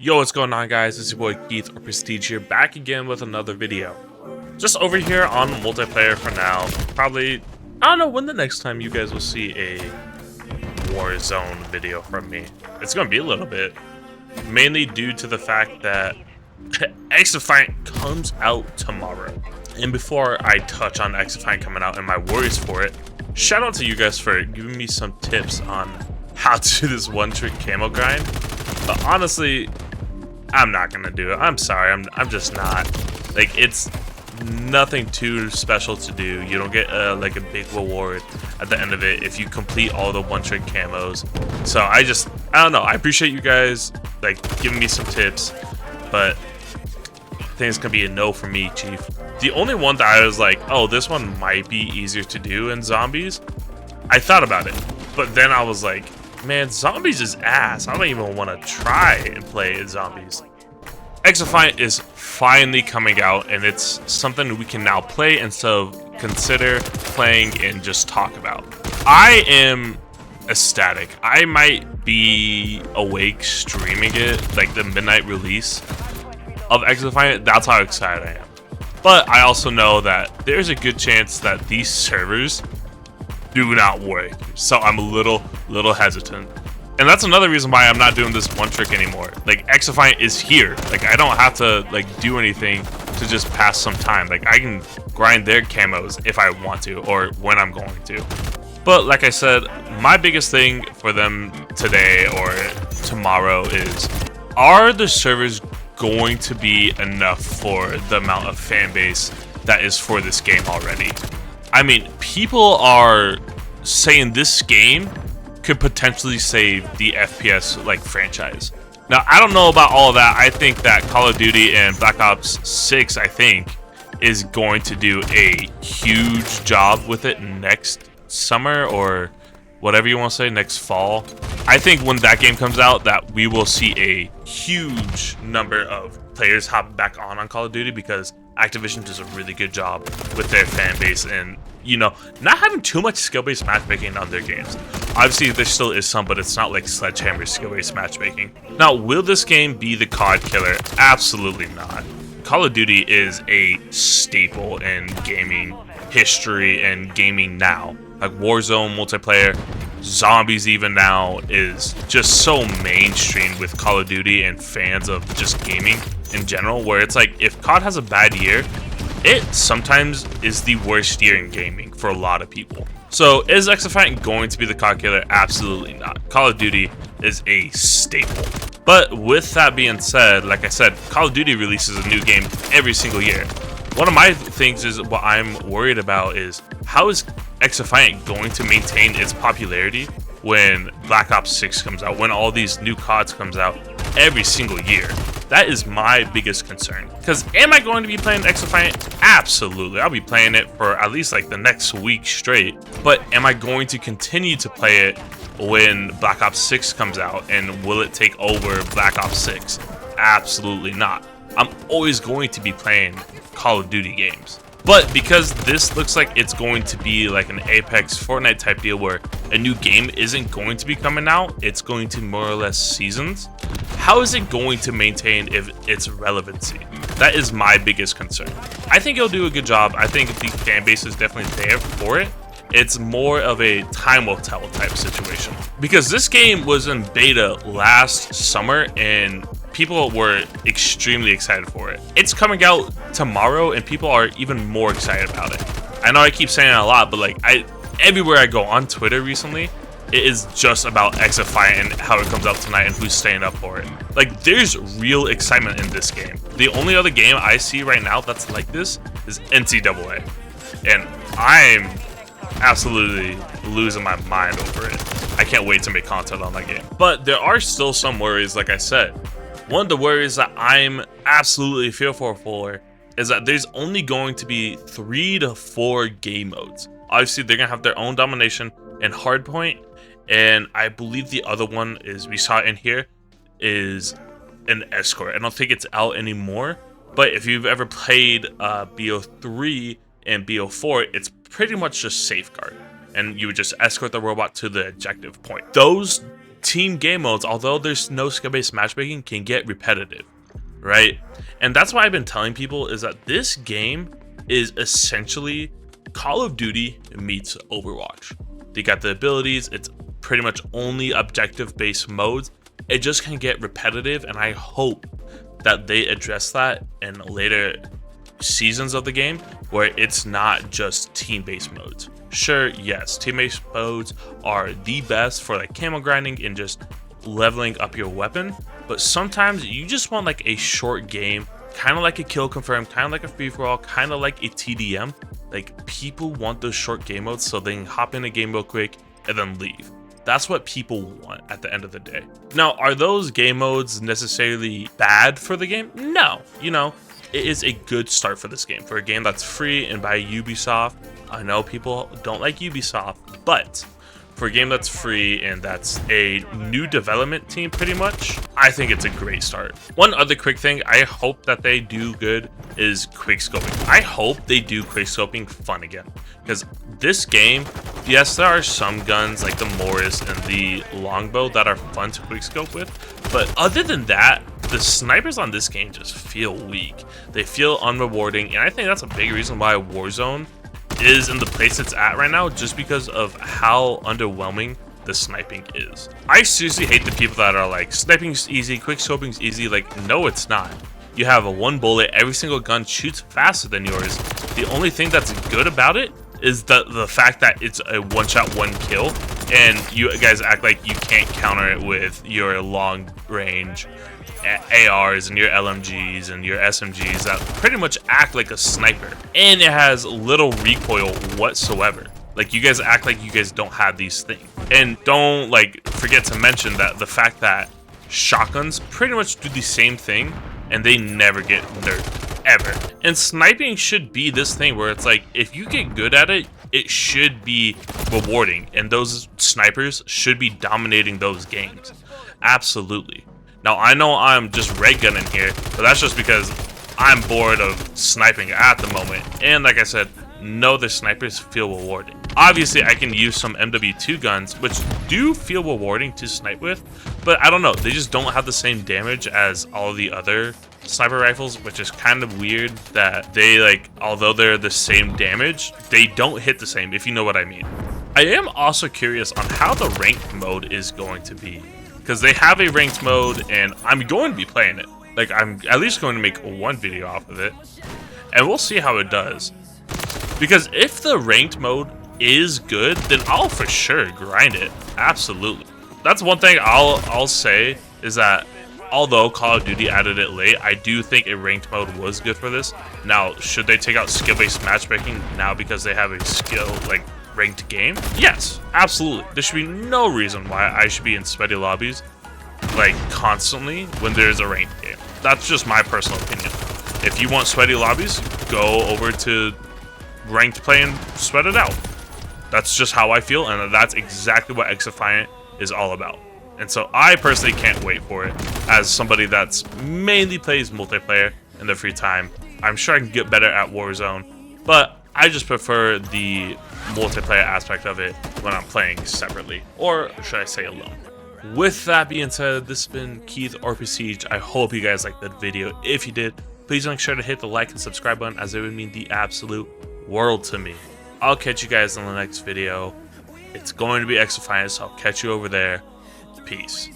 Yo, what's going on, guys? It's your boy Keith or Prestige here, back again with another video. Just over here on multiplayer for now. Probably, I don't know when the next time you guys will see a Warzone video from me. It's gonna be a little bit, mainly due to the fact that Xdefiant comes out tomorrow. And before I touch on Xdefiant coming out and my worries for it, shout out to you guys for giving me some tips on how to do this one-trick camo grind. But honestly, I'm not gonna do it. I'm sorry, I'm just not. Like, it's nothing too special to do. You don't get like a big reward at the end of it if you complete all the one-trick camos. So I don't know. I appreciate you guys like giving me some tips, but I think it's gonna be a no for me, Chief. The only one that I was like, oh, this one might be easier to do in zombies. I thought about it, but then I was like, man, zombies is ass. I don't even want to try and play zombies. Xdefiant is finally coming out, and it's something we can now play instead of consider playing and just talk about. I am ecstatic. I might be awake streaming it, like the midnight release of Xdefiant. That's how excited I am. But I also know that there's a good chance that these servers do not work, so I'm a little hesitant. And that's another reason why I'm not doing this one trick anymore. Like, Xdefiant is here. Like, I don't have to like do anything to just pass some time. Like, I can grind their camos if I want to, or when I'm going to. But like I said, my biggest thing for them today or tomorrow is, are the servers going to be enough for the amount of fan base that is for this game already? I mean, people are saying this game could potentially save the FPS like franchise. Now, I don't know about all of that. I think that Call of Duty and Black Ops 6, I think, is going to do a huge job with it next summer, or whatever you want to say, next fall. I think when that game comes out, that we will see a huge number of players hop back on Call of Duty, because Activision does a really good job with their fan base and, you know, not having too much skill-based matchmaking on their games. Obviously, there still is some, but it's not like Sledgehammer skill-based matchmaking. Now, will this game be the COD killer? Absolutely not. Call of Duty is a staple in gaming history and gaming now. Like Warzone multiplayer, zombies even now is just so mainstream with Call of Duty and fans of just gaming in general, where it's like, if COD has a bad year, it sometimes is the worst year in gaming for a lot of people. So is Xdefiant going to be the COD killer? Absolutely not. Call of Duty is a staple. But with that being said, like I said, Call of Duty releases a new game every single year. One of my things is, what I'm worried about is, how is Xdefiant going to maintain its popularity when Black Ops 6 comes out, when all these new CODs comes out every single year? That is my biggest concern. Because am I going to be playing Xdefiant? Absolutely. I'll be playing it for at least like the next week straight. But am I going to continue to play it when Black Ops 6 comes out? And will it take over Black Ops 6? Absolutely not. I'm always going to be playing Call of Duty games. But because this looks like it's going to be like an Apex Fortnite type deal where a new game isn't going to be coming out, it's going to more or less seasons, how is it going to maintain its relevancy? That is my biggest concern. I think it'll do a good job. I think the fan base is definitely there for it. It's more of a time will tell type situation. Because this game was in beta last summer and people were extremely excited for it. It's coming out tomorrow and people are even more excited about it. I know I keep saying it a lot, but like, everywhere I go on Twitter recently, it is just about Xdefiant and how it comes out tonight and who's staying up for it. Like, there's real excitement in this game. The only other game I see right now that's like this is NCAA. And I'm absolutely losing my mind over it. I can't wait to make content on that game. But there are still some worries, like I said. One of the worries that I'm absolutely fearful for is that there's only going to be 3 to 4 game modes. Obviously, they're going to have their own domination and hardpoint, and I believe the other one is, we saw it in here, is an escort. I don't think it's out anymore, but if you've ever played BO3 and BO4, it's pretty much just safeguard, and you would just escort the robot to the objective point. Those team game modes, although there's no skill-based matchmaking, can get repetitive, right? And that's why I've been telling people is that this game is essentially Call of Duty meets Overwatch. They got the abilities, it's pretty much only objective-based modes. It just can get repetitive, and I hope that they address that in later seasons of the game where it's not just team-based modes. Sure, yes, team-based modes are the best for like camo grinding and just leveling up your weapon, but sometimes you just want like a short game, kind of like a kill confirm, kind of like a free-for-all, kind of like a TDM. Like, people want those short game modes so they can hop in a game real quick and then leave. That's what people want at the end of the day. Now, are those game modes necessarily bad for the game? No, you know, it is a good start for this game. For a game that's free and by Ubisoft, I know people don't like Ubisoft, but for a game that's free and that's a new development team pretty much, I think it's a great start. One other quick thing I hope that they do good is quickscoping. I hope they do quickscoping fun again, because this game, yes, there are some guns like the Morris and the Longbow that are fun to quickscope with, but other than that, the snipers on this game just feel weak. They feel unrewarding, and I think that's a big reason why Warzone is in the place it's at right now, just because of how underwhelming the sniping is. I seriously hate the people that are like, sniping's easy, quickscoping's easy. Like, no, it's not. You have a one bullet, every single gun shoots faster than yours. The only thing that's good about it is the fact that it's a one shot, one kill, and you guys act like you can't counter it with your long range ARs and your LMGs and your SMGs that pretty much act like a sniper, and it has little recoil whatsoever. Like, you guys act like you guys don't have these things, and don't like forget to mention that the fact that shotguns pretty much do the same thing and they never get nerfed ever. And sniping should be this thing where it's like, if you get good at it, it should be rewarding, and those snipers should be dominating those games. Absolutely. Now, I know I'm just red gunning here, but that's just because I'm bored of sniping at the moment. And like I said, no, the snipers feel rewarding. Obviously, I can use some MW2 guns, which do feel rewarding to snipe with, but I don't know, they just don't have the same damage as all the other sniper rifles, which is kind of weird that they, like, although they're the same damage, they don't hit the same, if you know what I mean. I am also curious on how the ranked mode is going to be, because they have a ranked mode, and I'm going to be playing it. Like, I'm at least going to make one video off of it, and we'll see how it does. Because if the ranked mode is good, then I'll for sure grind it. Absolutely. That's one thing I'll say, is that although Call of Duty added it late, I do think a ranked mode was good for this. Now, should they take out skill-based matchmaking now because they have a skill, like, ranked game? Yes, absolutely. There should be no reason why I should be in sweaty lobbies, like, constantly when there's a ranked game. That's just my personal opinion. If you want sweaty lobbies, go over to ranked play and sweat it out. That's just how I feel, and that's exactly what Xdefiant is all about. And so I personally can't wait for it. As somebody that's mainly plays multiplayer in their free time, I'm sure I can get better at Warzone, but I just prefer the multiplayer aspect of it when I'm playing separately, or should I say alone. With that being said, this has been Keith RP Siege. I hope you guys liked that video. If you did, please make sure to hit the like and subscribe button, as it would mean the absolute world to me. I'll catch you guys in the next video. It's going to be Xdefiant, so I'll catch you over there. Peace.